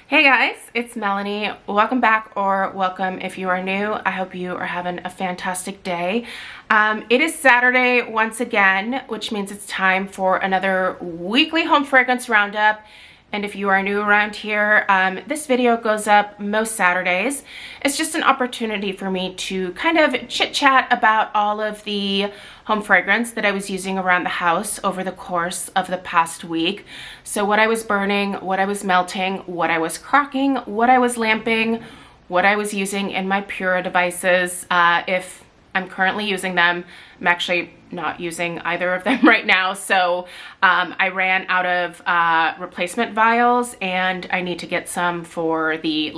Hey guys, it's Melanie. Welcome back, or welcome if you are new. I hope you are having a fantastic day. It is Saturday once again, which means it's time for another weekly home fragrance roundup. And if you are new around here, this video goes up most Saturdays. It's just an opportunity for me to kind of chit chat about all of the home fragrance that I was using around the house over the course of the past week. So what I was burning, what I was melting, what I was crocking, what I was lamping, what I was using in my Pura devices. If I'm currently using them, I'm actually not using either of them right now. So I ran out of replacement vials, and I need to get some for the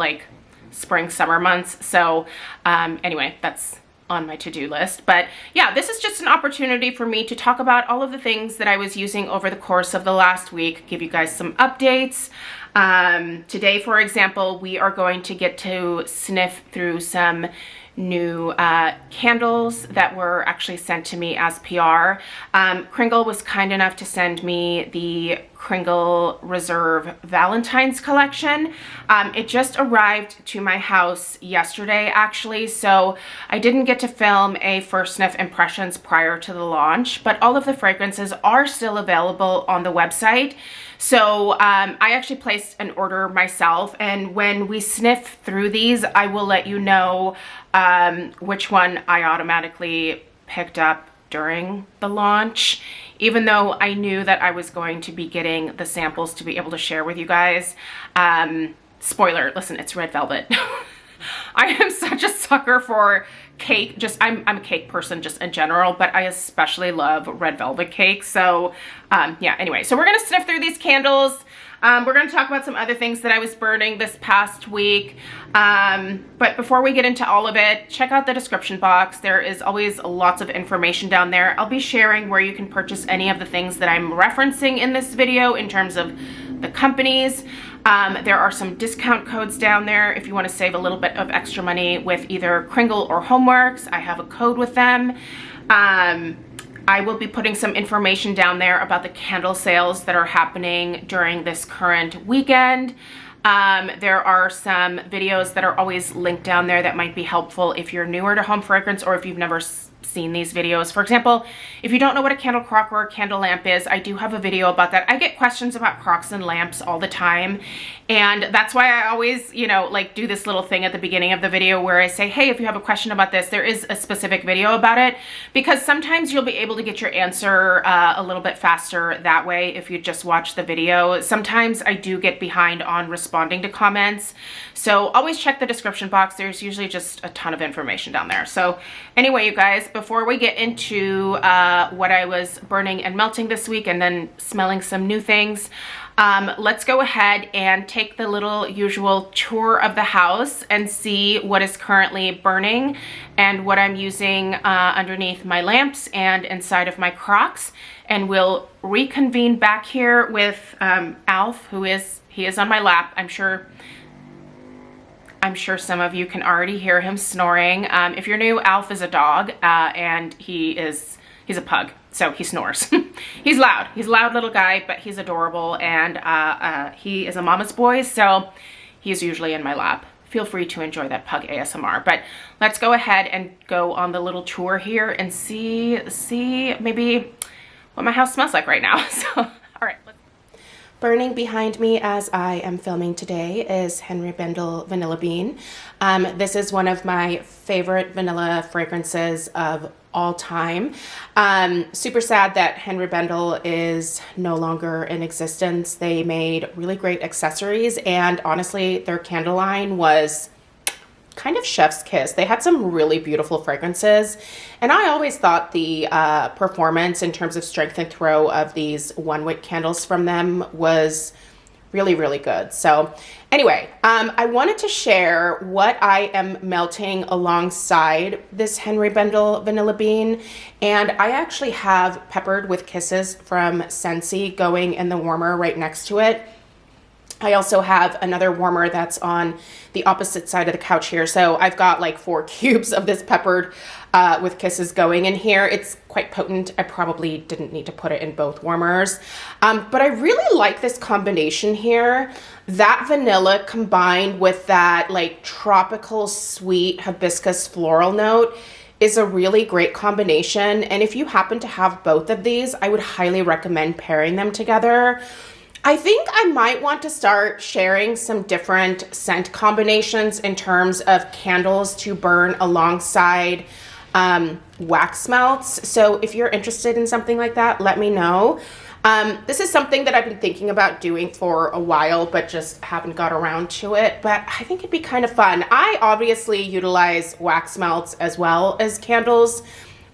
spring, summer months. So anyway, that's on my to-do list. But yeah, this is just an opportunity for me to talk about all of the things that I was using over the course of the last week, give you guys some updates. Today, for example, we are going to get to sniff through some new candles that were actually sent to me as PR. Kringle was kind enough to send me the Kringle Reserve Valentines collection. It just arrived to my house yesterday, actually, so I didn't get to film a first sniff impressions prior to the launch, but all of the fragrances are still available on the website. So I actually placed an order myself, and when we sniff through these, I will let you know which one I automatically picked up during the launch, even though I knew that I was going to be getting the samples to be able to share with you guys. Spoiler, listen, it's red velvet. I am such a sucker for cake. I'm a cake person just in general, but I especially love red velvet cake. So yeah, anyway, so we're gonna sniff through these candles. We're going to talk about some other things that I was burning this past week. But before we get into all of it, check out the description box. There is always lots of information down there. I'll be sharing where you can purchase any of the things that I'm referencing in this video in terms of the companies. There are some discount codes down there if you want to save a little bit of extra money with either Kringle or HomeWorx. I have a code with them. I will be putting some information down there about the candle sales that are happening during this current weekend. There are some videos that are always linked down there that might be helpful if you're newer to home fragrance or if you've never seen these videos. For example, if you don't know what a candle crock or a candle lamp is, I do have a video about that. I get questions about crocks and lamps all the time, and that's why I always, do this little thing at the beginning of the video where I say, hey, if you have a question about this, there is a specific video about it, because sometimes you'll be able to get your answer a little bit faster that way if you just watch the video. Sometimes I do get behind on responding to comments, so always check the description box. There's usually just a ton of information down there. So anyway, you guys, before we get into what I was burning and melting this week and then smelling some new things, let's go ahead and take the little usual tour of the house and see what is currently burning and what I'm using underneath my lamps and inside of my crocks. And we'll reconvene back here with Alf, he is on my lap. I'm sure some of you can already hear him snoring. If you're new, Alf is a dog, and he's a pug, so he snores. He's loud. He's a loud little guy, but he's adorable, and he is a mama's boy, so he's usually in my lap. Feel free to enjoy that pug ASMR. But let's go ahead and go on the little tour here and see maybe what my house smells like right now. So, all right. Burning behind me as I am filming today is Henry Bendel Vanilla Bean. This is one of my favorite vanilla fragrances of all time. Super sad that Henry Bendel is no longer in existence. They made really great accessories, and honestly, their candle line was kind of chef's kiss. They had some really beautiful fragrances, and I always thought the performance in terms of strength and throw of these one-wick candles from them was really, really good. So anyway, I wanted to share what I am melting alongside this Henry Bendel Vanilla Bean, and I actually have Peppered with Kisses from Scentsy going in the warmer right next to it. I also have another warmer that's on the opposite side of the couch here. So I've got like 4 cubes of this Peppered with Kisses going in here. It's quite potent. I probably didn't need to put it in both warmers. But I really like this combination here. That vanilla combined with that like tropical sweet hibiscus floral note is a really great combination. And if you happen to have both of these, I would highly recommend pairing them together. I think I might want to start sharing some different scent combinations in terms of candles to burn alongside wax melts. So if you're interested in something like that, let me know. This is something that I've been thinking about doing for a while, but just haven't got around to it. But I think it'd be kind of fun. I obviously utilize wax melts as well as candles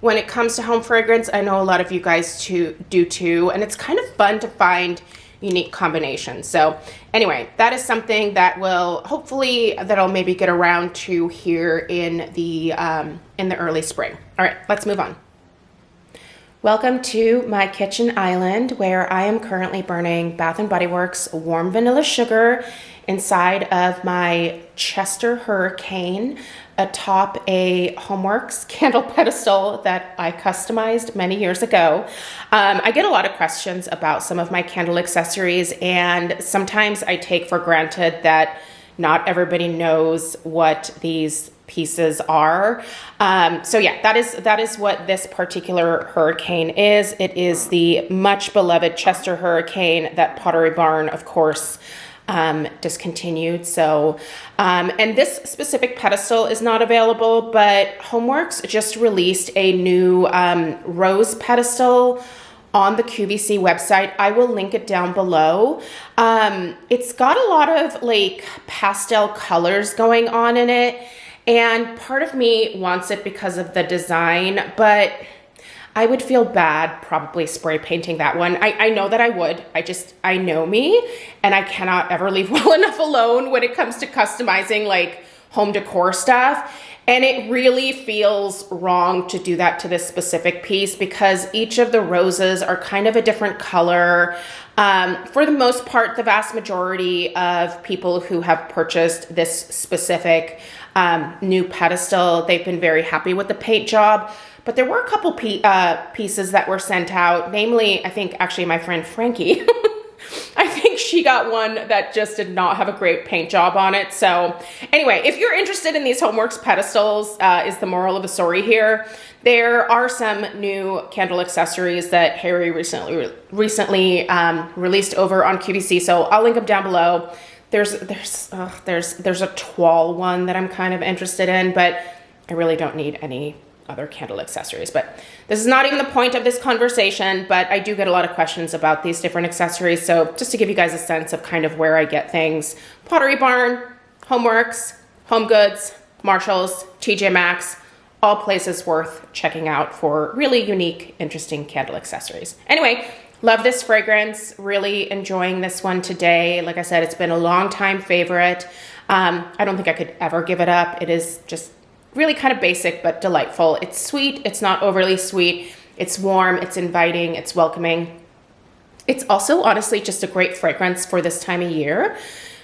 when it comes to home fragrance. I know a lot of you guys do too, and it's kind of fun to find unique combinations. So anyway, that is something that will hopefully that I'll maybe get around to here in the early spring. All right, let's move on. Welcome to my kitchen island, where I am currently burning Bath & Body Works Warm Vanilla Sugar inside of my Chester Hurricane atop a HomeWorx candle pedestal that I customized many years ago. I get a lot of questions about some of my candle accessories, and sometimes I take for granted that not everybody knows what these pieces are. So yeah, that is what this particular hurricane is. It is the much beloved Chester Hurricane that Pottery Barn, of course, discontinued. So, and this specific pedestal is not available, but HomeWorx just released a new rose pedestal on the QVC website. I will link it down below. It's got a lot of like pastel colors going on in it, and part of me wants it because of the design, but I would feel bad probably spray painting that one. I know that I would. I know me, and I cannot ever leave well enough alone when it comes to customizing like home decor stuff. And it really feels wrong to do that to this specific piece because each of the roses are kind of a different color. For the most part, the vast majority of people who have purchased this specific new pedestal, they've been very happy with the paint job. But there were a couple pieces that were sent out, namely, I think actually my friend Frankie. I think she got one that just did not have a great paint job on it. So anyway, if you're interested in these HomeWorx pedestals, is the moral of the story here. There are some new candle accessories that Harry recently released over on QVC. So I'll link them down below. There's a toile one that I'm kind of interested in, but I really don't need any other candle accessories. But this is not even the point of this conversation, but I do get a lot of questions about these different accessories. So just to give you guys a sense of kind of where I get things: Pottery Barn, HomeWorx, Home Goods, Marshalls, TJ Maxx, all places worth checking out for really unique, interesting candle accessories. Anyway, love this fragrance, really enjoying this one today. Like I said, it's been a long time favorite. I don't think I could ever give it up. It is just really kind of basic, but delightful. It's sweet. It's not overly sweet. It's warm. It's inviting. It's welcoming. It's also honestly just a great fragrance for this time of year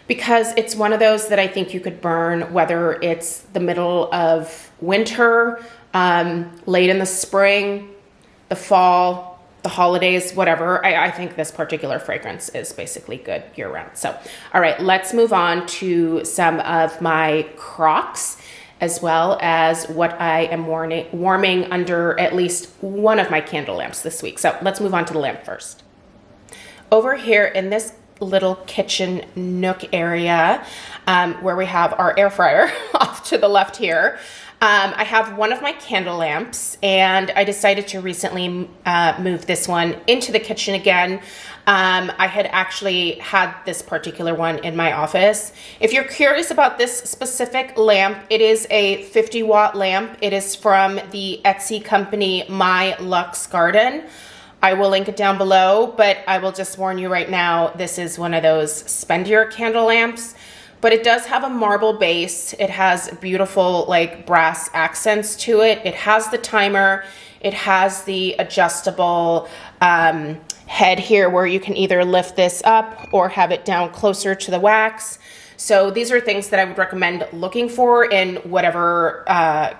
because it's one of those that I think you could burn whether it's the middle of winter, late in the spring, the fall, the holidays, whatever. I think this particular fragrance is basically good year round. So, all right, let's move on to some of my Crocs, as well as what I am warming under at least one of my candle lamps this week. So let's move on to the lamp first. Over here in this little kitchen nook area, where we have our air fryer off to the left here, I have one of my candle lamps, and I decided to recently move this one into the kitchen again. I had actually had this particular one in my office. If you're curious about this specific lamp, it is a 50-watt lamp. It is from the Etsy company My Luxe Garden. I will link it down below, but I will just warn you right now, this is one of those spendier candle lamps. But it does have a marble base. It has beautiful like brass accents to it. It has the timer. It has the adjustable head here where you can either lift this up or have it down closer to the wax. So these are things that I would recommend looking for in whatever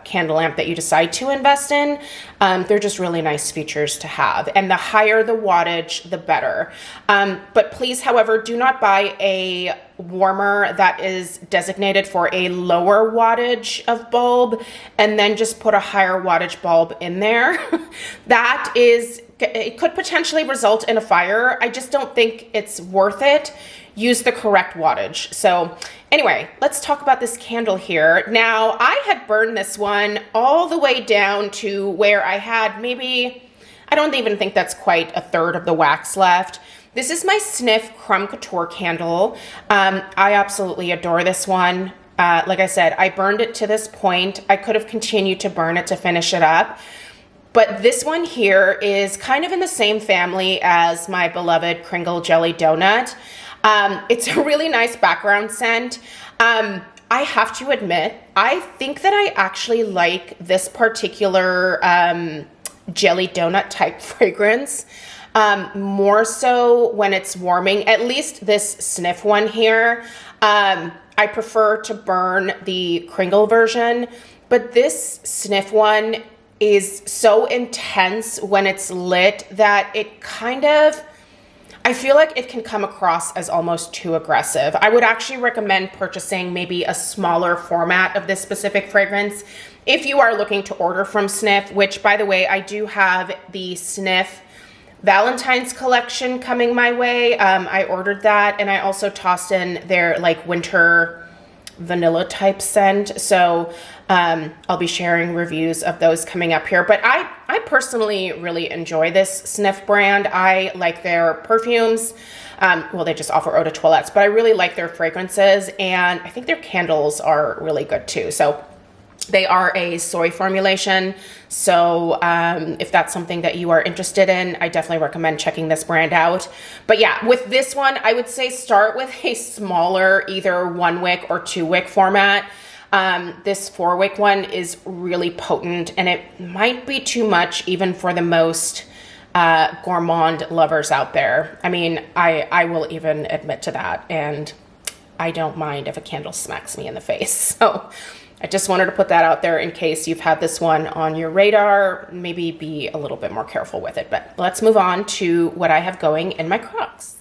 candle lamp that you decide to invest in. They're just really nice features to have. And the higher the wattage, the better. But please, however, do not buy a warmer that is designated for a lower wattage of bulb and then just put a higher wattage bulb in there. It could potentially result in a fire. I just don't think it's worth it. Use the correct wattage. So anyway, let's talk about this candle here. Now, I had burned this one all the way down to where I had maybe, I don't even think that's quite a third of the wax left. This is my Sniff Crumb Couture candle. I absolutely adore this one. Like I said, I burned it to this point. I could have continued to burn it to finish it up. But this one here is kind of in the same family as my beloved Kringle Jelly Donut. It's a really nice background scent. I have to admit, I think that I actually like this particular jelly donut type fragrance more so when it's warming. At least this Sniff one here. I prefer to burn the Kringle version, but this Sniff one is so intense when it's lit that it kind of, I feel like it can come across as almost too aggressive. I would actually recommend purchasing maybe a smaller format of this specific fragrance if you are looking to order from Sniff, which, by the way, I do have the Sniff Valentines collection coming my way. I ordered that, and I also tossed in their like winter vanilla type scent. So I'll be sharing reviews of those coming up here. But I personally really enjoy this Sniff brand. I like their perfumes. Well, they just offer eau de toilettes, but I really like their fragrances, and I think their candles are really good too. So they are a soy formulation. So if that's something that you are interested in, I definitely recommend checking this brand out. But yeah, with this one, I would say start with a smaller, either 1 wick or 2 wick format. This 4 wick one is really potent, and it might be too much even for the most gourmand lovers out there. I mean, I will even admit to that, and I don't mind if a candle smacks me in the face. So I just wanted to put that out there in case you've had this one on your radar. Maybe be a little bit more careful with it. But let's move on to what I have going in my Crocs.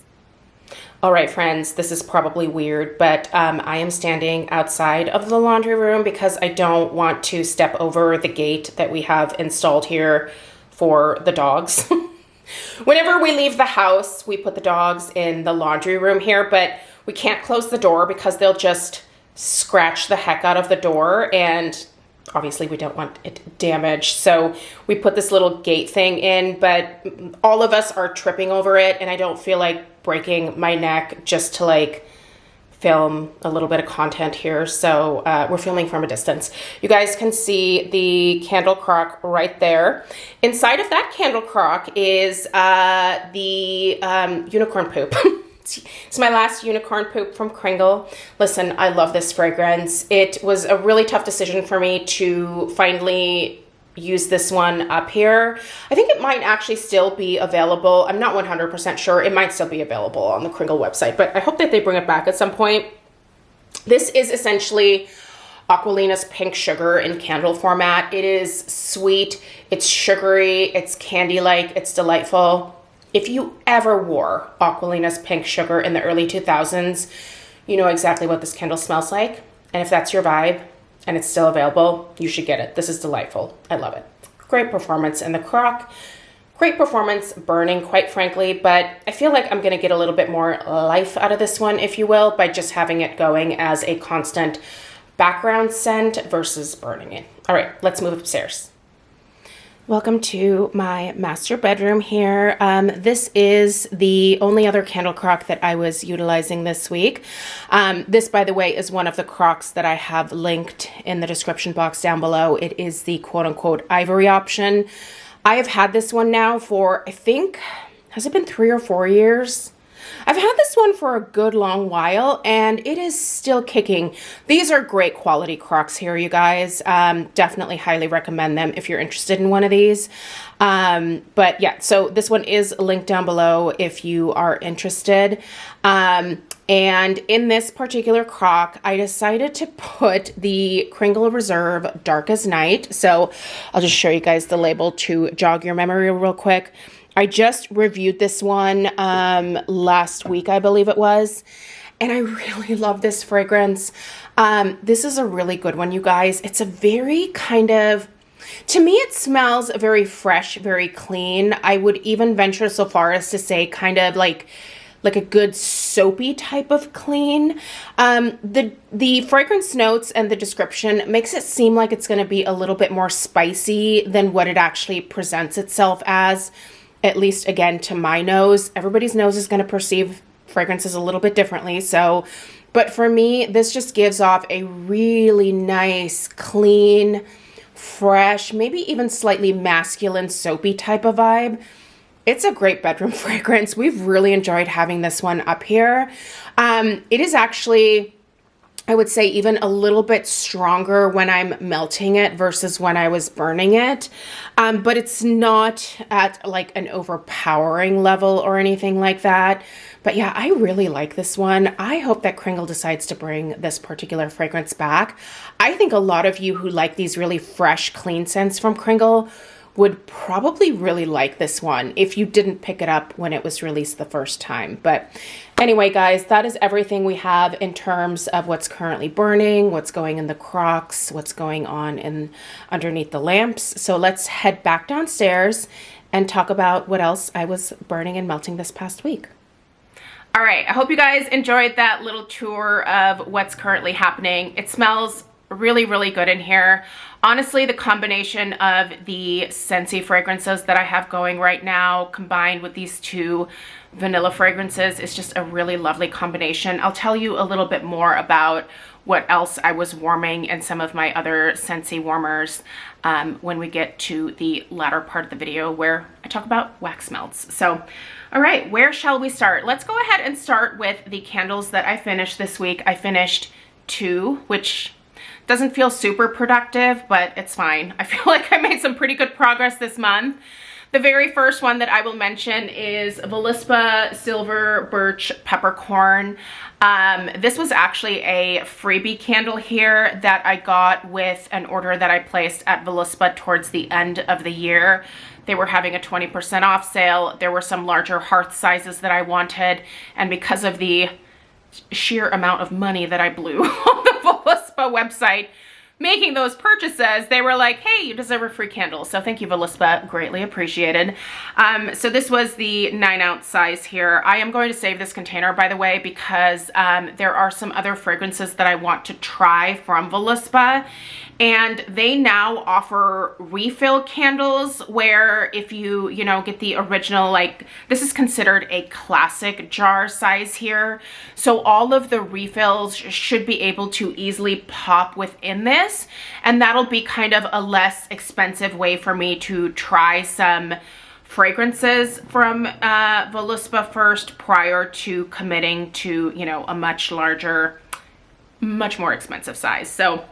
All right, friends, this is probably weird, but I am standing outside of the laundry room because I don't want to step over the gate that we have installed here for the dogs. Whenever we leave the house, we put the dogs in the laundry room here, but we can't close the door because they'll just scratch the heck out of the door, and obviously we don't want it damaged. So we put this little gate thing in, but all of us are tripping over it, and I don't feel like breaking my neck just to like film a little bit of content here. So we're filming from a distance. You guys can see the candle crock right there. Inside of that candle crock is the unicorn poop. It's my last unicorn poop from Kringle. Listen, I love this fragrance. It was a really tough decision for me to finally use this one up here. I think it might actually still be available. I'm not 100% sure. It might still be available on the Kringle website, but I hope that they bring it back at some point. This is essentially Aquilina's pink sugar in candle format. It is sweet, it's sugary, it's candy-like, it's delightful. If you ever wore Aquilina's pink sugar in the early 2000s, you know exactly what this candle smells like. And if that's your vibe and it's still available, you should get it. This is delightful. I love it. Great performance in the crock. Great performance burning, quite frankly, but I feel like I'm gonna get a little bit more life out of this one, if you will, by just having it going as a constant background scent versus burning it. All right, let's move upstairs. Welcome to my master bedroom here. This is the only other candle crock that I was utilizing this week. This, by the way, is one of the crocks that I have linked in the description box down below. It is the quote-unquote ivory option. I have had this one now for, I think, has it been 3 or 4 years? I've had this one for a good long while and it is still kicking. These are great quality Crocs here, you guys. Definitely highly recommend them if you're interested in one of these. But yeah, so this one is linked down below if you are interested. And in this particular Croc, I decided to put the Kringle Reserve Dark as Night. So I'll just show you guys the label to jog your memory real quick. I just reviewed this one last week, I believe it was, and I really love this fragrance. This is a really good one, you guys. It's a very kind of, to me, it smells very fresh, very clean. I would even venture so far as to say kind of like a good soapy type of clean. The fragrance notes and the description makes it seem like it's going to be a little bit more spicy than what it actually presents itself as, at least again to my nose. Everybody's nose is going to perceive fragrances a little bit differently. So, but for me, this just gives off a really nice, clean, fresh, maybe even slightly masculine, soapy type of vibe. It's a great bedroom fragrance. We've really enjoyed having this one up here. It is actually, I would say, even a little bit stronger when I'm melting it versus when I was burning it. But it's not at like an overpowering level or anything like that. But yeah, I really like this one. I hope that Kringle decides to bring this particular fragrance back. I think a lot of you who like these really fresh, clean scents from Kringle would probably really like this one if you didn't pick it up when it was released the first time. But anyway, guys, that is everything we have in terms of what's currently burning, what's going in the Crocs, what's going on in underneath the lamps. So let's head back downstairs and talk about what else I was burning and melting this past week. All right, I hope you guys enjoyed that little tour of what's currently happening. It smells really, really good in here. Honestly, the combination of the Scentsy fragrances that I have going right now combined with these two vanilla fragrances is just a really lovely combination. I'll tell you a little bit more about what else I was warming in some of my other Scentsy warmers when we get to the latter part of the video where I talk about wax melts. So, all right, where shall we start? Let's go ahead and start with the candles that I finished this week. I finished 2, which doesn't feel super productive, but it's fine. I feel like I made some pretty good progress this month. The very first one that I will mention is Voluspa Silver Birch Peppercorn. This was actually a freebie candle here that I got with an order that I placed at Voluspa towards the end of the year. They were having a 20% off sale. There were some larger hearth sizes that I wanted, and because of the sheer amount of money that I blew on the Voluspa website making those purchases, they were like, hey, you deserve a free candle. So thank you, Voluspa, greatly appreciated. So this was the 9-ounce size here. I am going to save this container, by the way, because there are some other fragrances that I want to try from Voluspa. And they now offer refill candles where if you get the original, like this is considered a classic jar size here. So all of the refills should be able to easily pop within this. And that'll be kind of a less expensive way for me to try some fragrances from Voluspa first prior to committing to, a much larger, much more expensive size. So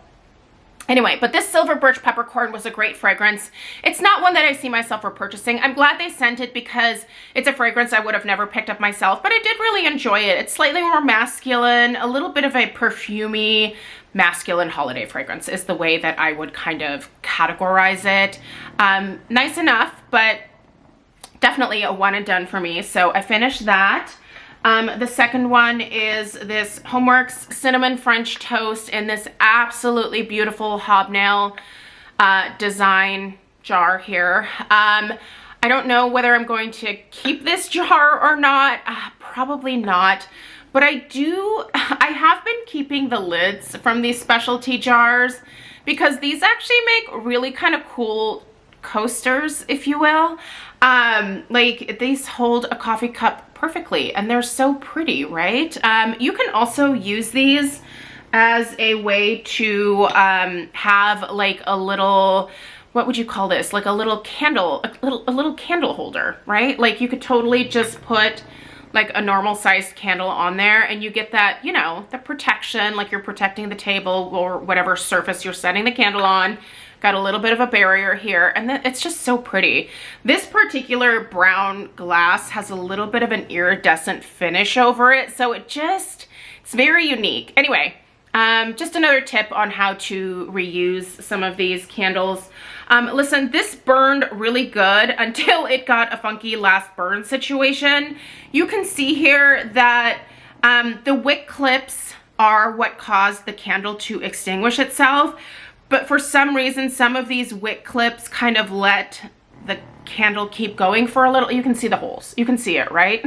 anyway, but this Silver Birch Peppercorn was a great fragrance. It's not one that I see myself repurchasing. I'm glad they sent it because it's a fragrance I would have never picked up myself, but I did really enjoy it. It's slightly more masculine, a little bit of a perfumey, masculine holiday fragrance is the way that I would kind of categorize it. Nice enough, but definitely a one and done for me. So I finished that. The second one is this HomeWorx Cinnamon French Toast in this absolutely beautiful hobnail design jar here. I don't know whether I'm going to keep this jar or not. Probably not. But I have been keeping the lids from these specialty jars because these actually make really kind of cool coasters, if you will. Like these hold a coffee cup perfectly and they're so pretty, right? You can also use these as a way to have like a little, what would you call this? Like a little candle, a little candle holder, right? Like you could totally just put like a normal sized candle on there, and you get that, you know, the protection, like you're protecting the table or whatever surface you're setting the candle on. Got a little bit of a barrier here, and then it's just so pretty. This particular brown glass has a little bit of an iridescent finish over it, so it's very unique. Anyway, just another tip on how to reuse some of these candles. Listen, this burned really good until it got a funky last burn situation. You can see here that the wick clips are what caused the candle to extinguish itself. But for some reason, some of these wick clips kind of let the candle keep going for a little. You can see the holes. You can see it, right?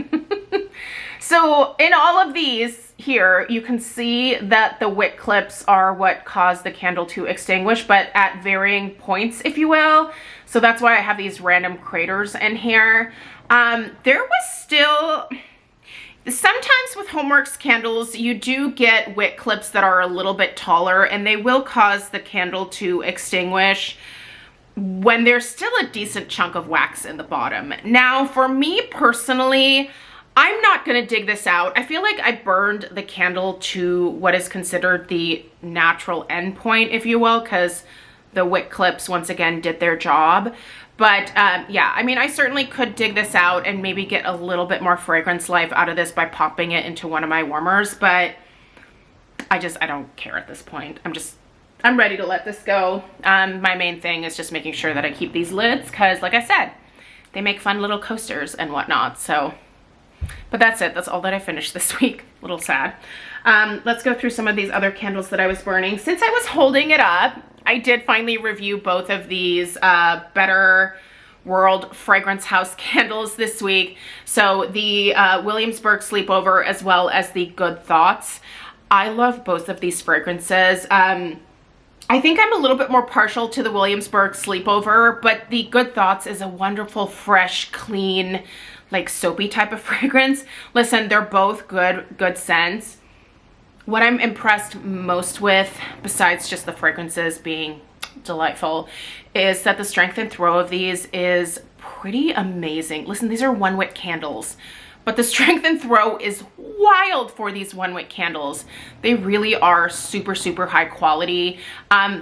So in all of these here, you can see that the wick clips are what caused the candle to extinguish, but at varying points, if you will. So that's why I have these random craters in here. There was still... Sometimes with HomeWorx candles, you do get wick clips that are a little bit taller, and they will cause the candle to extinguish when there's still a decent chunk of wax in the bottom. Now, for me personally, I'm not gonna dig this out. I feel like I burned the candle to what is considered the natural end point, if you will, because the wick clips, once again, did their job. But yeah, I mean, I certainly could dig this out and maybe get a little bit more fragrance life out of this by popping it into one of my warmers, but I don't care at this point. I'm ready to let this go. My main thing is just making sure that I keep these lids because, like I said, they make fun little coasters and whatnot, so. But that's it. That's all that I finished this week. A little sad. Let's go through some of these other candles that I was burning. Since I was holding it up, I did finally review both of these Better World Fragrance House candles this week. So the Williamsburg Sleepover as well as the Good Thoughts. I love both of these fragrances. I think I'm a little bit more partial to the Williamsburg Sleepover, but the Good Thoughts is a wonderful, fresh, clean, like soapy type of fragrance. Listen, they're both good scents. What I'm impressed most with, besides just the fragrances being delightful, is that the strength and throw of these is pretty amazing. Listen, these are 1 wick candles, but the strength and throw is wild for these 1 wick candles. They really are super, super high quality.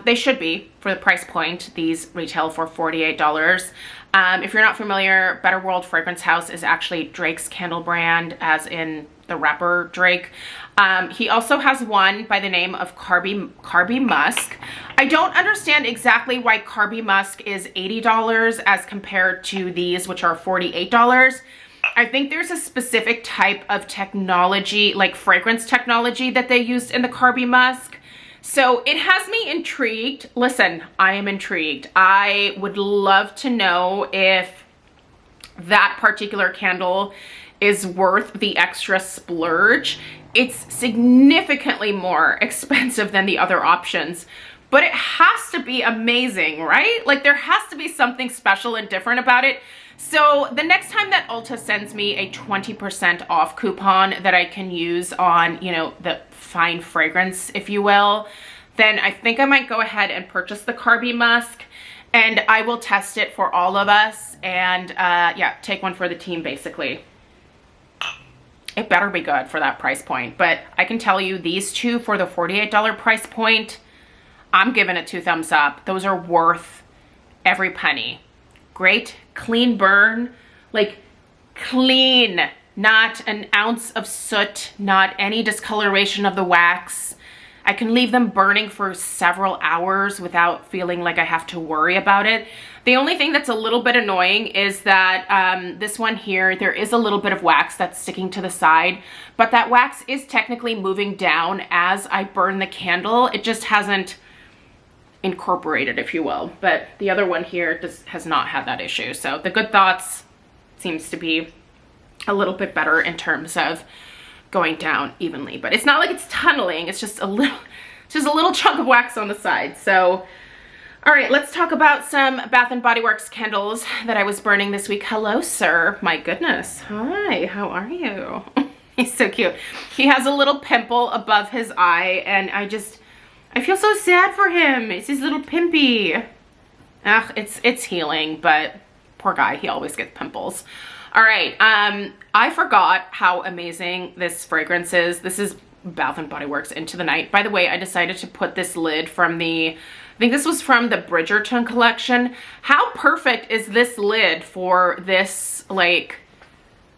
They should be for the price point. These retail for $48. If you're not familiar, Better World Fragrance House is actually Drake's candle brand, as in the rapper Drake. He also has one by the name of Carby Musk. I don't understand exactly why Carby Musk is $80 as compared to these, which are $48. I think there's a specific type of technology, like fragrance technology, that they used in the Carby Musk. So it has me intrigued. Listen, I am intrigued. I would love to know if that particular candle is worth the extra splurge. It's significantly more expensive than the other options, but it has to be amazing, right? Like there has to be something special and different about it. So the next time that Ulta sends me a 20% off coupon that I can use on, you know, the fine fragrance, if you will, then I think I might go ahead and purchase the Carby Musk, and I will test it for all of us and yeah, take one for the team basically. It better be good for that price point, but I can tell you these two for the $48 price point, I'm giving it 2 thumbs up. Those are worth every penny. Great, clean burn, like clean, not an ounce of soot, not any discoloration of the wax. I can leave them burning for several hours without feeling like I have to worry about it. The only thing that's a little bit annoying is that this one here, there is a little bit of wax that's sticking to the side, but that wax is technically moving down as I burn the candle. It just hasn't incorporated, if you will. But the other one here has not had that issue. So the Good Thoughts seems to be a little bit better in terms of going down evenly, but it's not like it's tunneling. It's just a little chunk of wax on the side. So, all right, let's talk about some Bath & Body Works candles that I was burning this week. Hello, sir. My goodness. Hi, how are you? He's so cute. He has a little pimple above his eye, and I feel so sad for him. It's his little pimpy. Ugh, it's healing, but poor guy, he always gets pimples. All right, I forgot how amazing this fragrance is. This is Bath & Body Works Into the Night. By the way, I decided to put this lid from the, I think this was from the Bridgerton collection. How perfect is this lid for this, like,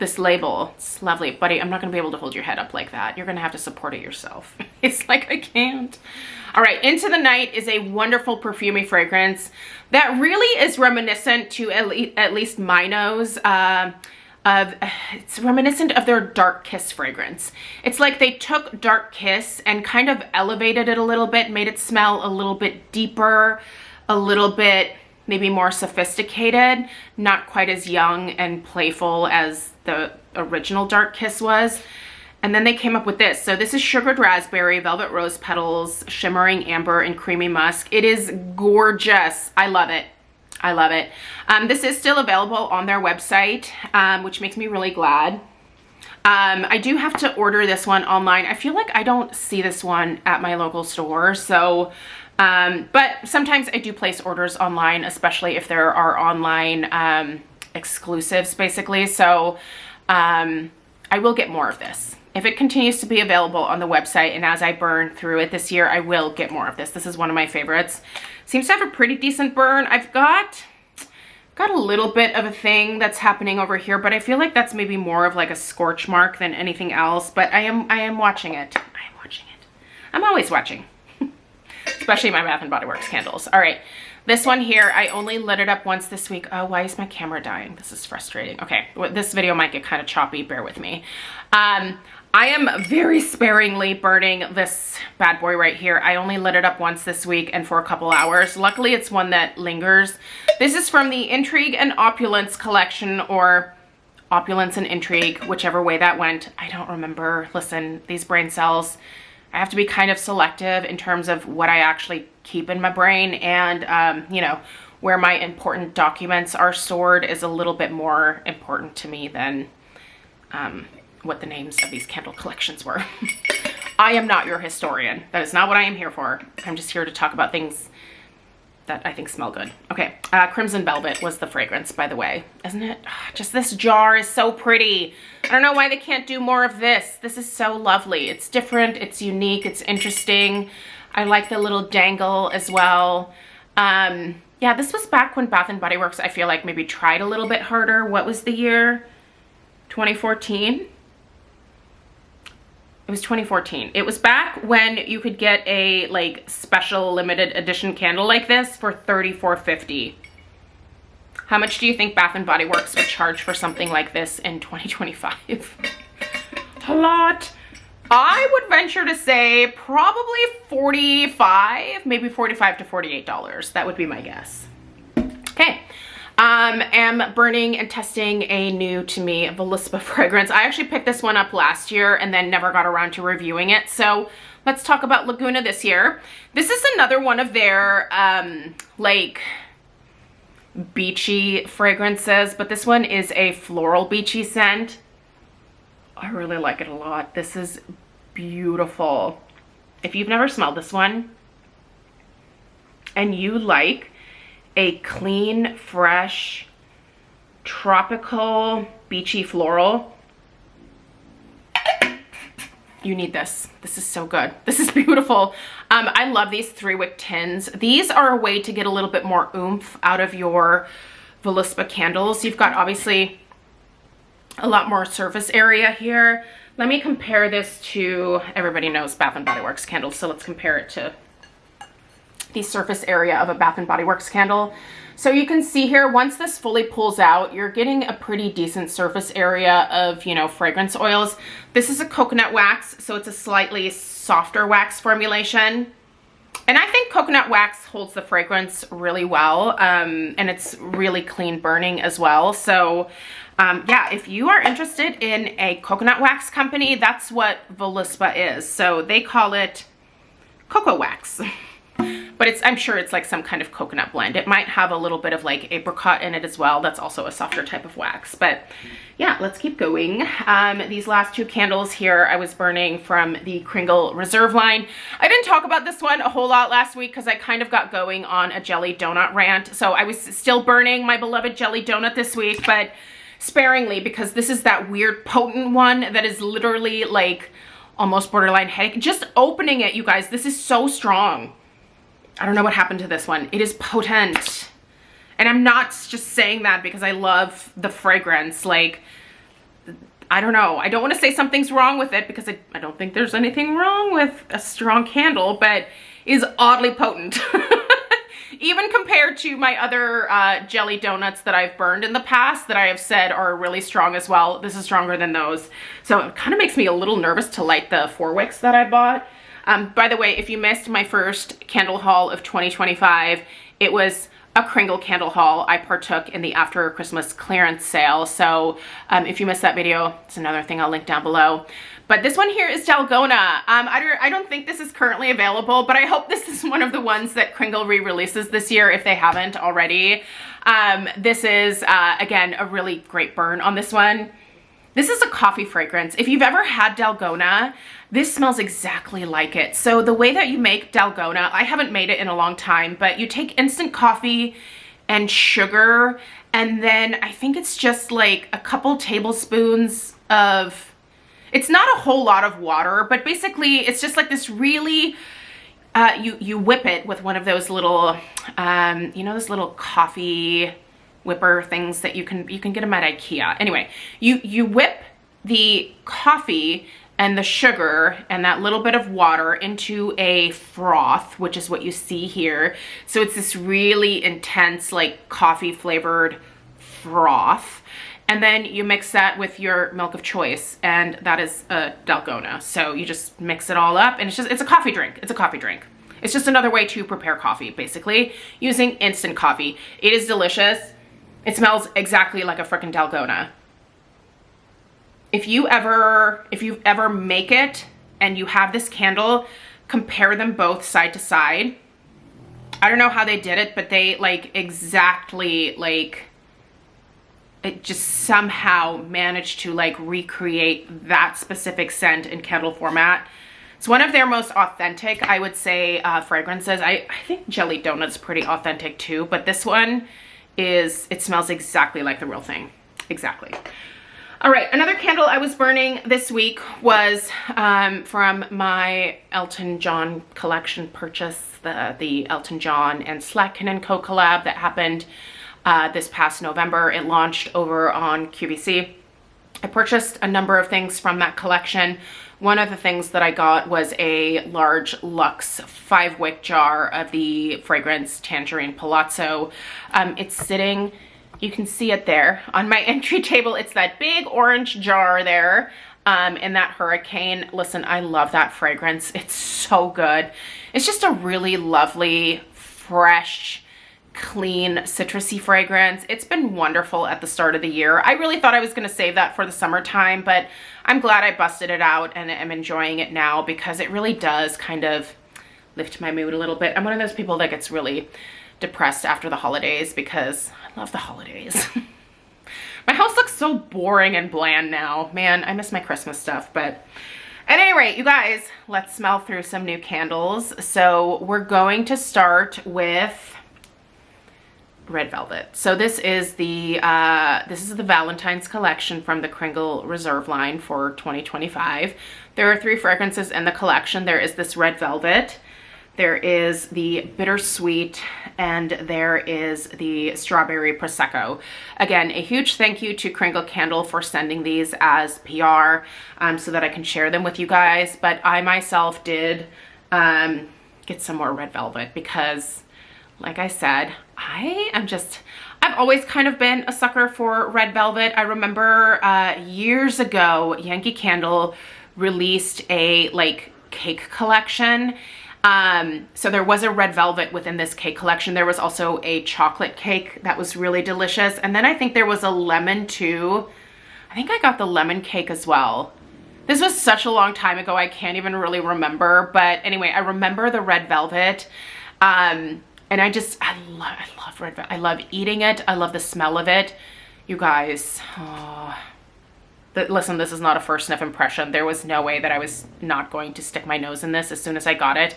this label? It's lovely. Buddy, I'm not gonna be able to hold your head up like that. You're gonna have to support it yourself. It's like, I can't. All right, Into the Night is a wonderful perfumey fragrance that really is reminiscent to at least my nose. It's reminiscent of their Dark Kiss fragrance. It's like they took Dark Kiss and kind of elevated it a little bit, made it smell a little bit deeper, a little bit maybe more sophisticated, not quite as young and playful as the original Dark Kiss was. And then they came up with this. So this is sugared raspberry, velvet rose petals, shimmering amber, and creamy musk. It is gorgeous. I love it. I love it. This is still available on their website, which makes me really glad. I do have to order this one online. I feel like I don't see this one at my local store. So, but sometimes I do place orders online, especially if there are online exclusives, basically. So I will get more of this. If it continues to be available on the website and as I burn through it this year, I will get more of this. This is one of my favorites. Seems to have a pretty decent burn. I've got a little bit of a thing that's happening over here, but I feel like that's maybe more of like a scorch mark than anything else. But I am watching it. I am watching it. I'm always watching, especially my Bath & Body Works candles. All right, this one here, I only lit it up once this week. Oh, why is my camera dying? This is frustrating. Okay, well, this video might get kind of choppy. Bear with me. I am very sparingly burning this bad boy right here. I only lit it up once this week and for a couple hours. Luckily, it's one that lingers. This is from the Intrigue and Opulence collection, or Opulence and Intrigue, whichever way that went. I don't remember. Listen, these brain cells, I have to be kind of selective in terms of what I actually keep in my brain, and, you know, where my important documents are stored is a little bit more important to me than what the names of these candle collections were. I am not your historian. That is not what I am here for. I'm just here to talk about things that I think smell good. Okay, Crimson Velvet was the fragrance, by the way, isn't it? Just this jar is so pretty. I don't know why they can't do more of this. This is so lovely. It's different, it's unique, it's interesting. I like the little dangle as well. Yeah, this was back when Bath & Body Works, I feel like, maybe tried a little bit harder. What was the year? 2014? It was 2014. It was back when you could get a like special limited edition candle like this for $34.50. How much do you think Bath & Body Works would charge for something like this in 2025? A lot. I would venture to say probably $45, maybe $45 to $48. That would be my guess. Okay. Am burning and testing a new to me Voluspa fragrance. I actually picked this one up last year and then never got around to reviewing it. So let's talk about Laguna this year. This is another one of their like beachy fragrances, but this one is a floral beachy scent. I really like it a lot. This is beautiful. If you've never smelled this one and you like a clean, fresh, tropical, beachy floral, you need this. This is so good. This is beautiful. I love these 3-wick tins. These are a way to get a little bit more oomph out of your Voluspa candles. You've got obviously a lot more surface area here. Let me compare this to, everybody knows Bath & Body Works candles, so let's compare it to the surface area of a Bath & Body Works candle. So you can see here, once this fully pulls out, you're getting a pretty decent surface area of, you know, fragrance oils. This is a coconut wax, so it's a slightly softer wax formulation. And I think coconut wax holds the fragrance really well, and it's really clean burning as well. So yeah, if you are interested in a coconut wax company, that's what Voluspa is. So they call it cocoa wax. But it's, I'm sure it's like some kind of coconut blend. It might have a little bit of like apricot in it as well. That's also a softer type of wax. But yeah, let's keep going. These last two candles here I was burning from the Kringle Reserve line. I didn't talk about this one a whole lot last week because I kind of got going on a jelly donut rant. So I was still burning my beloved jelly donut this week. But sparingly because this is that weird potent one that is literally like almost borderline headache. Just opening it, you guys, this is so strong. I don't know what happened to this one. It is potent. And I'm not just saying that because I love the fragrance. Like, I don't know. I don't want to say something's wrong with it because I don't think there's anything wrong with a strong candle, but it is oddly potent. Even compared to my other jelly donuts that I've burned in the past that I have said are really strong as well. This is stronger than those. So it kind of makes me a little nervous to light the 4 wicks that I bought. By the way, if you missed my first candle haul of 2025, it was a Kringle candle haul. I partook in the after Christmas clearance sale. So if you missed that video, it's another thing I'll link down below. But this one here is Dalgona. I don't think this is currently available, but I hope this is one of the ones that Kringle re-releases this year if they haven't already. This is, again, a really great burn on this one. This is a coffee fragrance. If you've ever had Dalgona, this smells exactly like it. So the way that you make Dalgona, I haven't made it in a long time, but you take instant coffee and sugar, and then I think it's just like a couple tablespoons of, it's not a whole lot of water, but basically it's just like this really, you whip it with one of those little, you know, those little coffee whipper things that you can get them at IKEA. Anyway, you whip the coffee and the sugar and that little bit of water into a froth, which is what you see here. So it's this really intense, like coffee flavored froth. And then you mix that with your milk of choice, and that is a Dalgona. So you just mix it all up, and it's a coffee drink. It's a coffee drink. It's just another way to prepare coffee, basically, using instant coffee. It is delicious. It smells exactly like a frickin' Dalgona. If you ever make it and you have this candle, compare them both side to side. I don't know how they did it, but they like exactly like, it just somehow managed to like recreate that specific scent in candle format. It's one of their most authentic, I would say, fragrances. I think Jelly Donut's pretty authentic too, but this one it smells exactly like the real thing. Exactly. All right, another candle I was burning this week was from my Elton John collection purchase, the Elton John and Slatkin & Co collab that happened this past November. It launched over on QVC. I purchased a number of things from that collection. One of the things that I got was a large Luxe 5-wick jar of the fragrance Tangerine Palazzo. It's sitting, you can see it there on my entry table. It's that big orange jar there in that Hurricane. Listen, I love that fragrance. It's so good. It's just a really lovely, fresh, clean, citrusy fragrance. It's been wonderful at the start of the year. I really thought I was going to save that for the summertime, but I'm glad I busted it out and am enjoying it now because it really does kind of lift my mood a little bit. I'm one of those people that gets really depressed after the holidays because I love the holidays. My house looks so boring and bland now. Man, I miss my Christmas stuff, but at any rate, you guys, let's smell through some new candles. So we're going to start with Red Velvet. So this is the Valentine's collection from the Kringle Reserve line for 2025. There are 3 fragrances in the collection. There is this Red Velvet, there is the Bittersweet, and there is the Strawberry Prosecco. Again, a huge thank you to Kringle Candle for sending these as PR so that I can share them with you guys. But I myself did get some more Red Velvet because, like I said, I've always kind of been a sucker for Red Velvet. I remember years ago, Yankee Candle released a like cake collection. So there was a Red Velvet within this cake collection. There was also a chocolate cake that was really delicious. And then I think there was a lemon too. I think I got the lemon cake as well. This was such a long time ago, I can't even really remember. But anyway, I remember the Red Velvet. And I love Red Velvet. I love eating it. I love the smell of it. You guys, listen, this is not a first sniff impression. There was no way that I was not going to stick my nose in this as soon as I got it.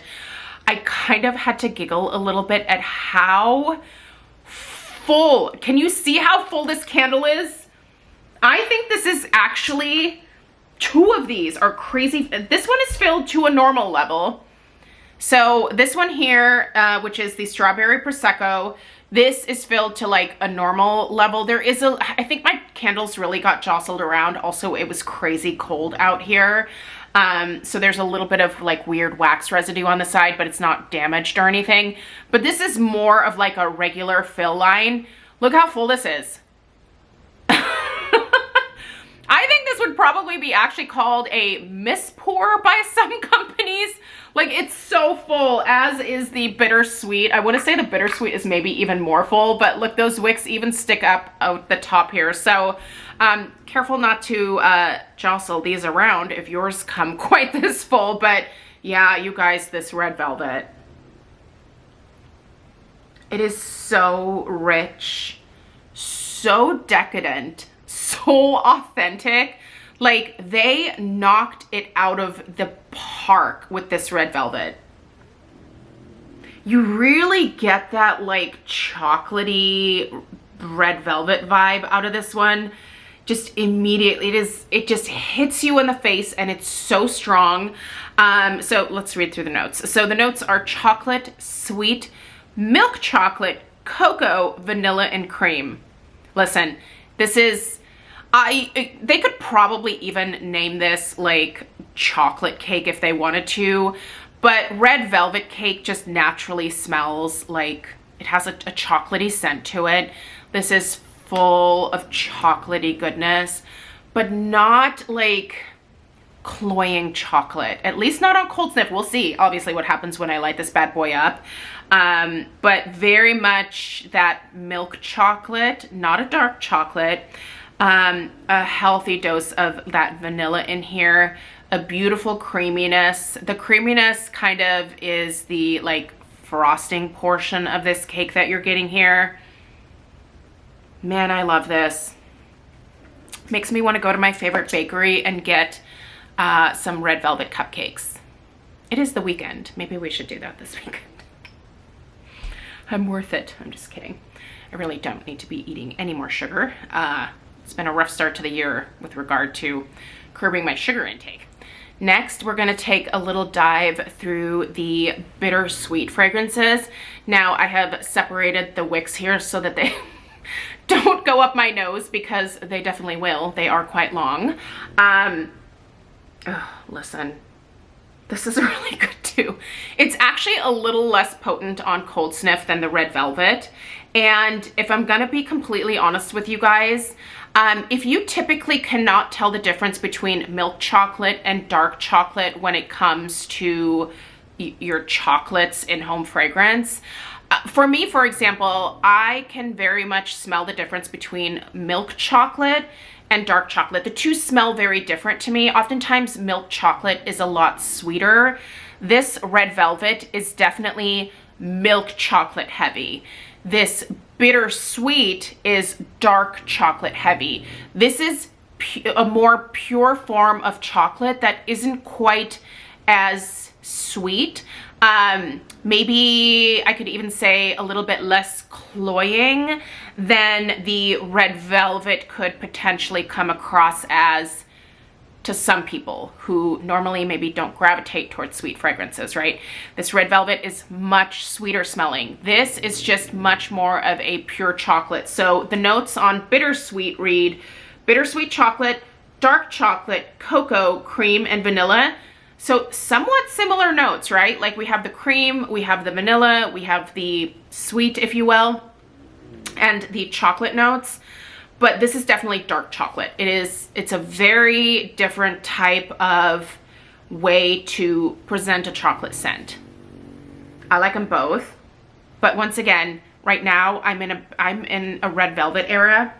I kind of had to giggle a little bit at how full, can you see how full this candle is? I think this is actually, 2 of these are crazy. This one is filled to a normal level. So this one here, which is the strawberry Prosecco, this is filled to like a normal level. There is I think my candles really got jostled around. Also, it was crazy cold out here. So there's a little bit of like weird wax residue on the side, but it's not damaged or anything. But this is more of like a regular fill line. Look how full this is. I think this would probably be actually called a miss pour by some companies. Like, it's so full, as is the bittersweet. I want to say the bittersweet is maybe even more full, but look, those wicks even stick up out the top here. So careful not to jostle these around if yours come quite this full. But yeah, you guys, this red velvet, it is so rich, so decadent, so authentic. Like, they knocked it out of the park with this red velvet. You really get that like chocolatey red velvet vibe out of this one. Just immediately, it just hits you in the face, and it's so strong. So let's read through the notes. So the notes are chocolate, sweet, milk chocolate, cocoa, vanilla, and cream. Listen, this is, they could probably even name this like chocolate cake if they wanted to, but red velvet cake just naturally smells like it has a chocolatey scent to it. This is full of chocolatey goodness, but not like cloying chocolate, at least not on cold sniff. We'll see obviously what happens when I light this bad boy up. But very much that milk chocolate, not a dark chocolate. A healthy dose of that vanilla in here, a beautiful creaminess. The creaminess kind of is the like frosting portion of this cake that you're getting here. Man, I love this. Makes me want to go to my favorite bakery and get some red velvet cupcakes. It is the weekend. Maybe we should do that this weekend. I'm worth it. I'm just kidding. I really don't need to be eating any more sugar. It's been a rough start to the year with regard to curbing my sugar intake. Next, we're gonna take a little dive through the bittersweet fragrances. Now, I have separated the wicks here so that they don't go up my nose, because they definitely will. They are quite long. Listen, this is really good too. It's actually a little less potent on cold sniff than the red velvet. And if I'm gonna be completely honest with you guys, if you typically cannot tell the difference between milk chocolate and dark chocolate when it comes to your chocolates in home fragrance, for me, for example, I can very much smell the difference between milk chocolate and dark chocolate. The two smell very different to me. Oftentimes milk chocolate is a lot sweeter. This red velvet is definitely milk chocolate heavy. This bittersweet is dark chocolate heavy. This is a more pure form of chocolate that isn't quite as sweet. Maybe I could even say a little bit less cloying than the red velvet could potentially come across as to some people who normally maybe don't gravitate towards sweet fragrances, right? This red velvet is much sweeter smelling. This is just much more of a pure chocolate. So the notes on bittersweet read bittersweet chocolate, dark chocolate, cocoa, cream, and vanilla. So somewhat similar notes, right? Like we have the cream, we have the vanilla, we have the sweet, if you will, and the chocolate notes. But this is definitely dark chocolate. It's a very different type of way to present a chocolate scent. I like them both, but once again, right now I'm in a red velvet era.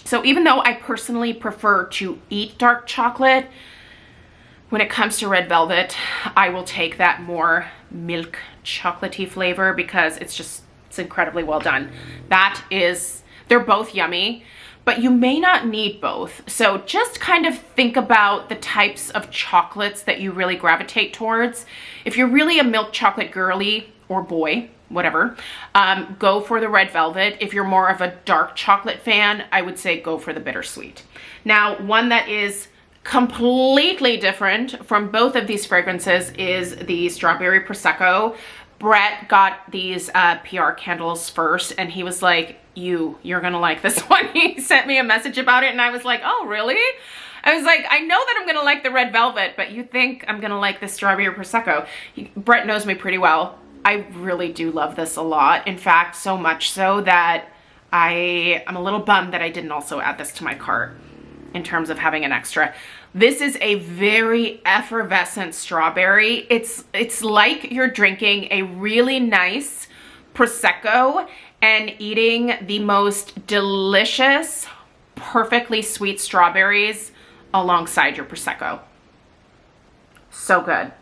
So even though I personally prefer to eat dark chocolate, when it comes to red velvet, I will take that more milk chocolatey flavor because it's incredibly well done. They're both yummy, but you may not need both. So just kind of think about the types of chocolates that you really gravitate towards. If you're really a milk chocolate girly, or boy, whatever, go for the red velvet. If you're more of a dark chocolate fan, I would say go for the bittersweet. Now, one that is completely different from both of these fragrances is the strawberry prosecco. Brett got these PR candles first, and he was like, you're gonna like this one. He sent me a message about it, and I was like, oh, really? I was like, I know that I'm gonna like the red velvet, but you think I'm gonna like the strawberry prosecco. Brett knows me pretty well. I really do love this a lot. In fact, so much so that I'm a little bummed that I didn't also add this to my cart in terms of having an extra. This is a very effervescent strawberry. It's like you're drinking a really nice prosecco and eating the most delicious, perfectly sweet strawberries alongside your prosecco. So good.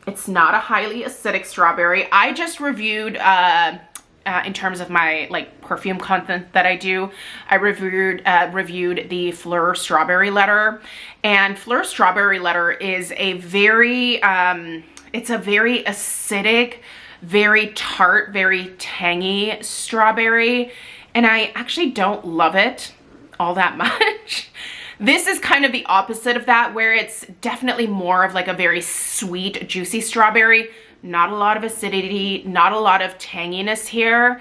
It's not a highly acidic strawberry. I just reviewed in terms of my like perfume content that I do, I reviewed the Fleur Strawberry Letter, and Fleur Strawberry Letter is a very it's a very acidic, very tart, very tangy strawberry, and I actually don't love it all that much. This is kind of the opposite of that, where it's definitely more of like a very sweet, juicy strawberry. Not a lot of acidity, not a lot of tanginess here.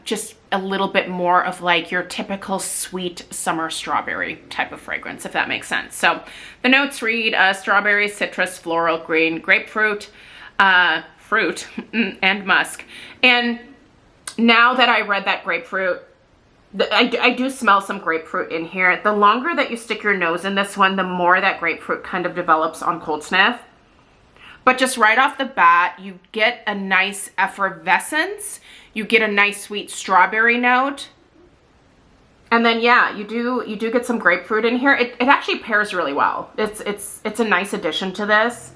Just a little bit more of like your typical sweet summer strawberry type of fragrance, if that makes sense. So the notes read strawberry, citrus, floral, green, grapefruit, fruit, and musk. And now that I read that grapefruit, I do smell some grapefruit in here. The longer that you stick your nose in this one, the more that grapefruit kind of develops on cold sniff. But just right off the bat, you get a nice effervescence. You get a nice sweet strawberry note. And then yeah, you do get some grapefruit in here. It actually pairs really well. It's a nice addition to this.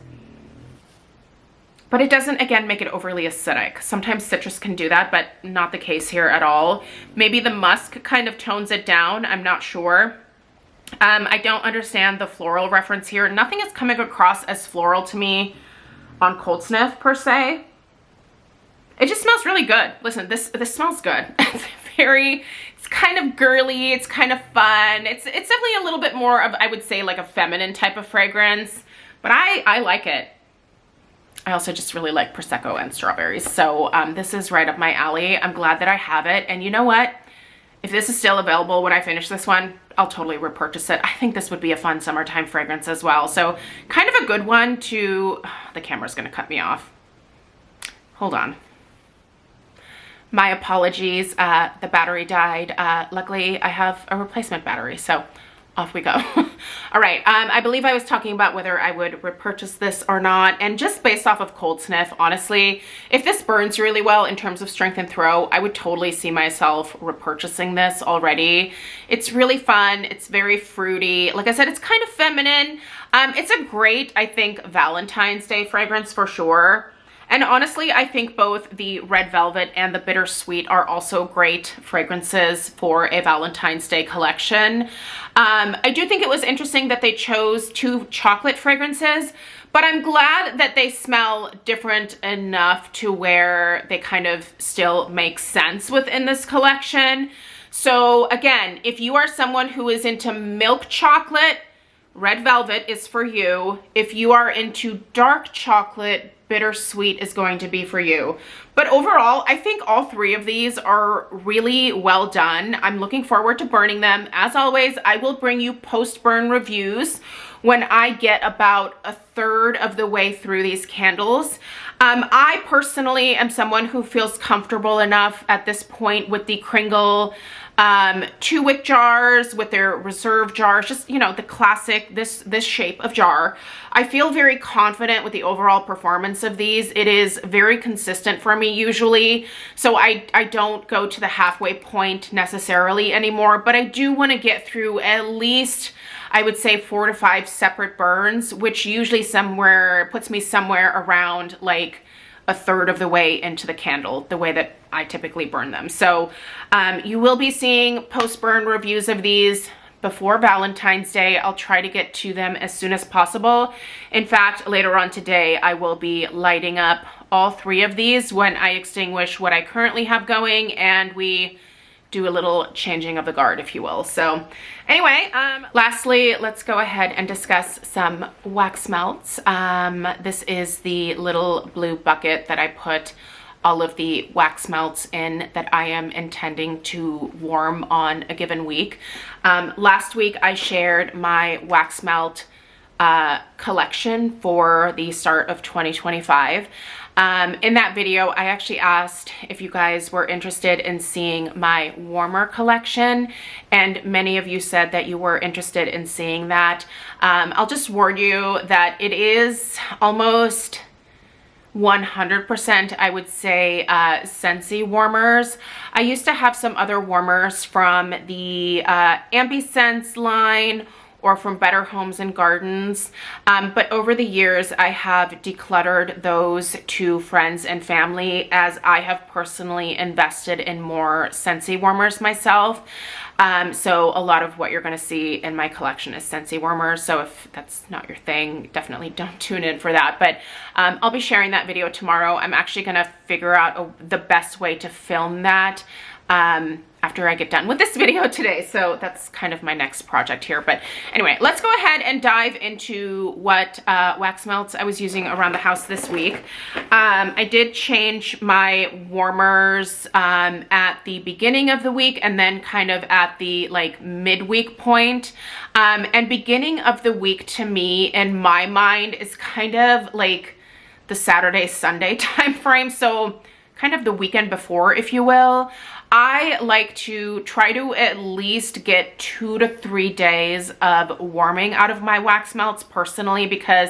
But it doesn't, again, make it overly acidic. Sometimes citrus can do that, but not the case here at all. Maybe the musk kind of tones it down. I'm not sure. I don't understand the floral reference here. Nothing is coming across as floral to me on cold sniff per se. It just smells really good. Listen, this smells good. It's kind of girly, it's kind of fun. It's definitely a little bit more of, I would say, like a feminine type of fragrance, but I like it. I also just really like Prosecco and strawberries. So this is right up my alley. I'm glad that I have it. And you know what? If this is still available when I finish this one, I'll totally repurchase it. I think this would be a fun summertime fragrance as well. So kind of a good one to, the camera's gonna cut me off. Hold on. My apologies, the battery died. Luckily I have a replacement battery, so off we go. All right, I believe I was talking about whether I would repurchase this or not, and just based off of cold sniff, honestly, if this burns really well in terms of strength and throw, I would totally see myself repurchasing this already. It's really fun, it's very fruity. Like I said, it's kind of feminine. It's a great, I think, Valentine's Day fragrance for sure. And honestly, I think both the Red Velvet and the Bittersweet are also great fragrances for a Valentine's Day collection. I do think it was interesting that they chose 2 chocolate fragrances, but I'm glad that they smell different enough to where they kind of still make sense within this collection. So again, if you are someone who is into milk chocolate, Red Velvet is for you. If you are into dark chocolate, Bittersweet is going to be for you. But overall, I think all 3 of these are really well done. I'm looking forward to burning them. As always, I will bring you post-burn reviews when I get about 1/3 of the way through these candles. I personally am someone who feels comfortable enough at this point with the Kringle 2-wick jars with their reserve jars, just, you know, the classic, this shape of jar. I feel very confident with the overall performance of these. It is very consistent for me usually, so I don't go to the halfway point necessarily anymore, but I do want to get through at least, I would say, 4 to 5 separate burns, which usually puts me somewhere around like 1/3 of the way into the candle, the way that I typically burn them. So you will be seeing post-burn reviews of these before Valentine's Day. I'll try to get to them as soon as possible. In fact, later on today, I will be lighting up all 3 of these when I extinguish what I currently have going and we do a little changing of the guard, if you will. So anyway, lastly, let's go ahead and discuss some wax melts. This is the little blue bucket that I put all of the wax melts in that I am intending to warm on a given week. Last week I shared my wax melt collection for the start of 2025. In that video, I actually asked if you guys were interested in seeing my warmer collection, and many of you said that you were interested in seeing that. I'll just warn you that it is almost 100%, I would say, Scentsy warmers. I used to have some other warmers from the Ambi line or from Better Homes and Gardens. But over the years, I have decluttered those to friends and family as I have personally invested in more Scentsy warmers myself. So a lot of what you're gonna see in my collection is Scentsy warmers. So if that's not your thing, definitely don't tune in for that. But I'll be sharing that video tomorrow. I'm actually gonna figure out the best way to film that after I get done with this video today. So that's kind of my next project here. But anyway, let's go ahead and dive into what wax melts I was using around the house this week. I did change my warmers at the beginning of the week and then kind of at the like midweek point. And beginning of the week to me, in my mind, is kind of like the Saturday, Sunday time frame. So kind of the weekend before, if you will. I like to try to at least get 2 to 3 days of warming out of my wax melts personally, because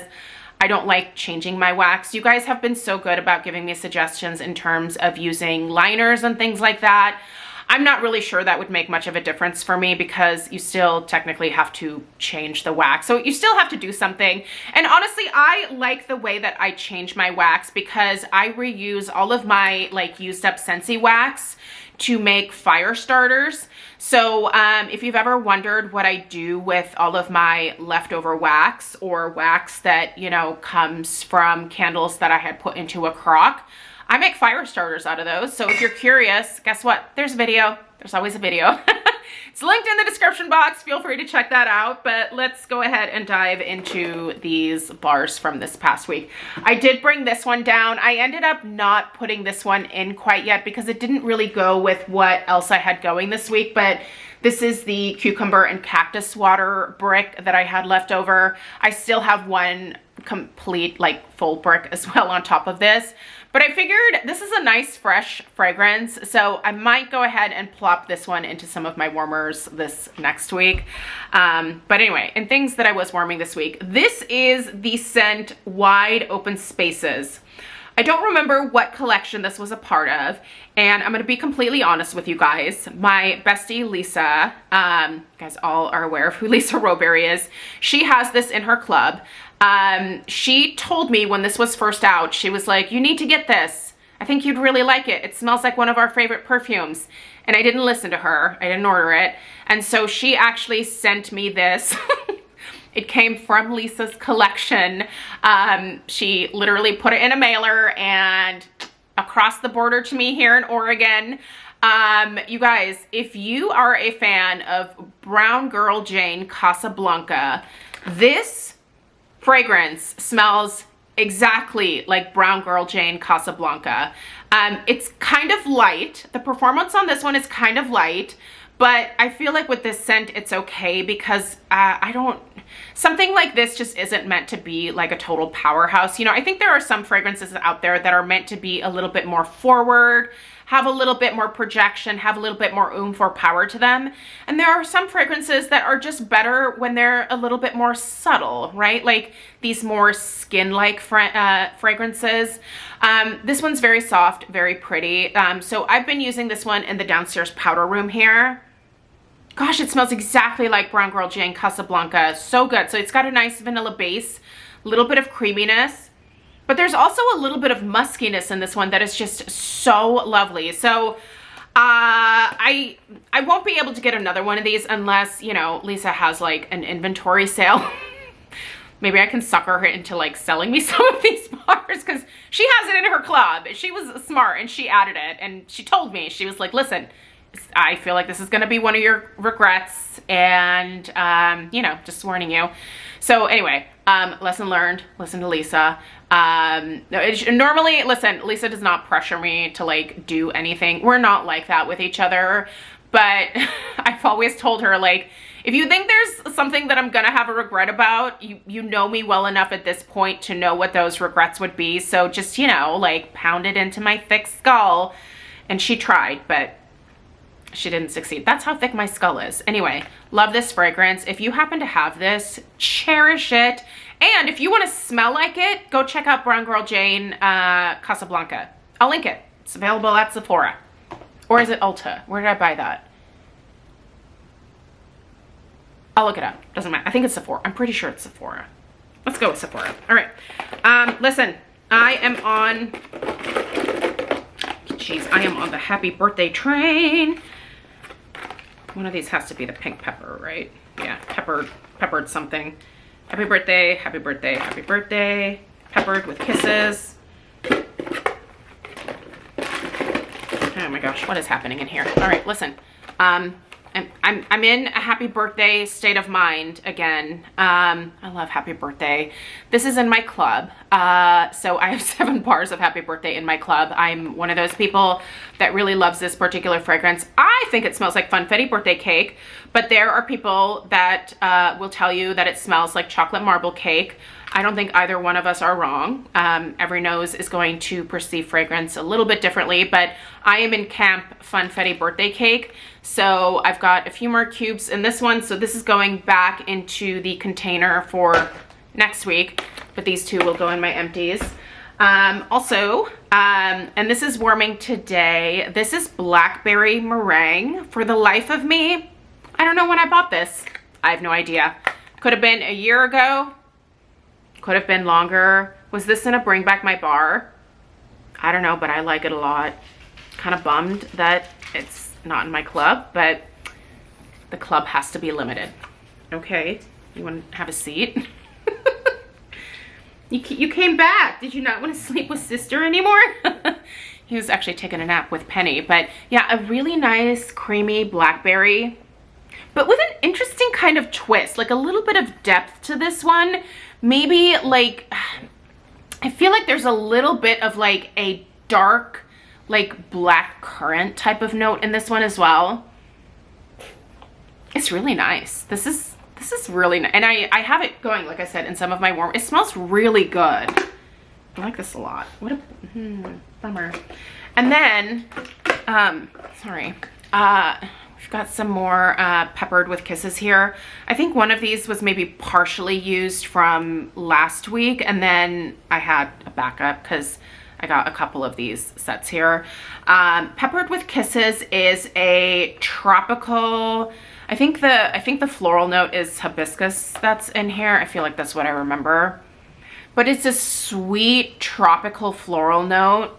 I don't like changing my wax. You guys have been so good about giving me suggestions in terms of using liners and things like that. I'm not really sure that would make much of a difference for me because you still technically have to change the wax. So you still have to do something. And honestly, I like the way that I change my wax because I reuse all of my like used up Scentsy wax to make fire starters. So if you've ever wondered what I do with all of my leftover wax or wax that, you know, comes from candles that I had put into a crock, I make fire starters out of those. So if you're curious, guess what? There's a video. There's always a video. It's linked in the description box. Feel free to check that out. But let's go ahead and dive into these bars from this past week. I did bring this one down. I ended up not putting this one in quite yet because it didn't really go with what else I had going this week. But this is the cucumber and cactus water brick that I had left over. I still have one complete like full brick as well on top of this. But I figured this is a nice fresh fragrance, so I might go ahead and plop this one into some of my warmers this next week. But anyway, in things that I was warming this week, this is the scent Wide Open Spaces. I don't remember what collection this was a part of, and I'm gonna be completely honest with you guys. My bestie Lisa, you guys all are aware of who Lisa Roberry is. She has this in her club. She told me when this was first out, she was like, you need to get this. I think you'd really like it. It smells like one of our favorite perfumes. And I didn't listen to her. I didn't order it. And so she actually sent me this. It came from Lisa's collection. She literally put it in a mailer and across the border to me here in Oregon. You guys, if you are a fan of Brown Girl Jane Casablanca, this fragrance smells exactly like Brown Girl Jane Casablanca. It's kind of light. The performance on this one is kind of light, but I feel like with this scent, it's okay because something like this just isn't meant to be like a total powerhouse. You know, I think there are some fragrances out there that are meant to be a little bit more forward, have a little bit more projection, have a little bit more oomph or power to them. And there are some fragrances that are just better when they're a little bit more subtle, right? Like these more skin-like fragrances. This one's very soft, very pretty. So I've been using this one in the downstairs powder room here. Gosh, it smells exactly like Brown Girl Jane Casablanca. So good. So it's got a nice vanilla base, a little bit of creaminess. But there's also a little bit of muskiness in this one that is just so lovely. So I won't be able to get another one of these unless, you know, Lisa has like an inventory sale. maybe I can sucker her into like selling me some of these bars, because she has it in her club. She was smart and she added it, and she told me, she was like, listen, I feel like this is going to be one of your regrets, and you know, just warning you. So anyway, lesson learned, listen to Lisa. Normally, listen, Lisa does not pressure me to like do anything. We're not like that with each other, but I've always told her, like, if you think there's something that I'm gonna have a regret about, you know me well enough at this point to know what those regrets would be. So just, you know, like, pound it into my thick skull. And she tried, but she didn't succeed. That's how thick my skull is. Anyway, love this fragrance. If you happen to have this, cherish it. And if you want to smell like it, go check out Brown Girl Jane Casablanca. I'll link it. It's available at Sephora. Or is it Ulta? Where did I buy that? I'll look it up. Doesn't matter. I think it's Sephora. I'm pretty sure it's Sephora. Let's go with Sephora. All right. Listen, I am on... Jeez, I am on the happy birthday train. One of these has to be the pink pepper, right? Yeah, peppered something. Happy birthday, happy birthday, happy birthday. Peppered with kisses. Oh my gosh, what is happening in here? All right, listen. I'm in a happy birthday state of mind again. I love happy birthday. This is in my club. So I have 7 bars of happy birthday in my club. I'm one of those people that really loves this particular fragrance. I think it smells like funfetti birthday cake, but there are people that will tell you that it smells like chocolate marble cake. I don't think either one of us are wrong. Every nose is going to perceive fragrance a little bit differently, but I am in camp funfetti birthday cake. So I've got a few more cubes in this one. So this is going back into the container for next week, but these 2 will go in my empties. And this is warming today. This is blackberry meringue. For the life of me, I don't know when I bought this. I have no idea. Could have been a year ago. Could have been longer. Was this in a bring back my bar? I don't know, but I like it a lot. Kind of bummed that it's not in my club, but the club has to be limited. Okay, you want to have a seat? You came back. Did you not want to sleep with sister anymore? He was actually taking a nap with Penny, but yeah, a really nice creamy blackberry, but with an interesting kind of twist, like a little bit of depth to this one. Maybe like, I feel like there's a little bit of like a dark, like black currant type of note in this one as well. It's really nice. This is really nice. And I have it going, like I said, in some of my warm, it smells really good. I like this a lot. What a bummer. And then, we've got some more peppered with kisses here. I think one of these was maybe partially used from last week, and then I had a backup because I got a couple of these sets here. Peppered with Kisses is a tropical, I think the floral note is hibiscus that's in here. I feel like that's what I remember. But it's a sweet tropical floral note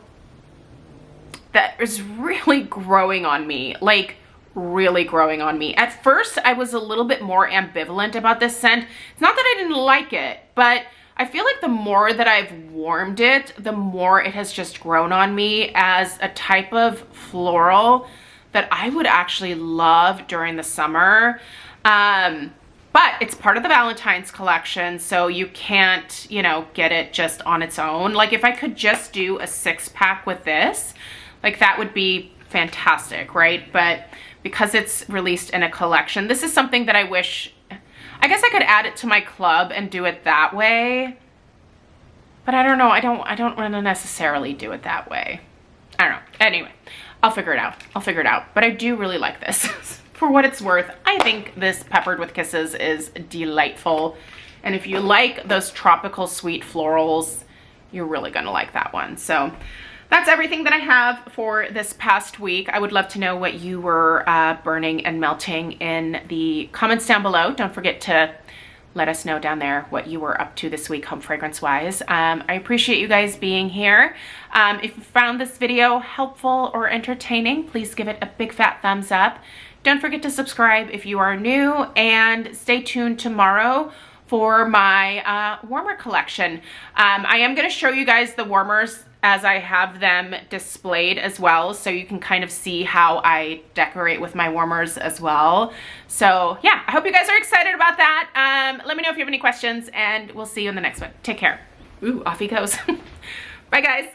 that is really growing on me. Like, really growing on me. At first, I was a little bit more ambivalent about this scent. It's not that I didn't like it, but I feel like the more that I've warmed it, the more it has just grown on me as a type of floral that I would actually love during the summer. But it's part of the Valentine's collection, so you can't, you know, get it just on its own. Like, if I could just do a 6-pack with this, like, that would be fantastic, right? But because it's released in a collection, this is something that I wish, I guess I could add it to my club and do it that way. But I don't know, I don't want to necessarily do it that way. I don't know. Anyway, I'll figure it out. But I do really like this. For what it's worth, I think this Peppered with Kisses is delightful. And if you like those tropical sweet florals, you're really gonna like that one. So that's everything that I have for this past week. I would love to know what you were burning and melting in the comments down below. Don't forget to let us know down there what you were up to this week home fragrance wise. I appreciate you guys being here. If you found this video helpful or entertaining, please give it a big fat thumbs up. Don't forget to subscribe if you are new, and stay tuned tomorrow for my warmer collection. I am going to show you guys the warmers as I have them displayed as well, so you can kind of see how I decorate with my warmers as well. So yeah, I hope you guys are excited about that. Let me know if you have any questions, and we'll see you in the next one. Take care. Ooh, off he goes. Bye guys.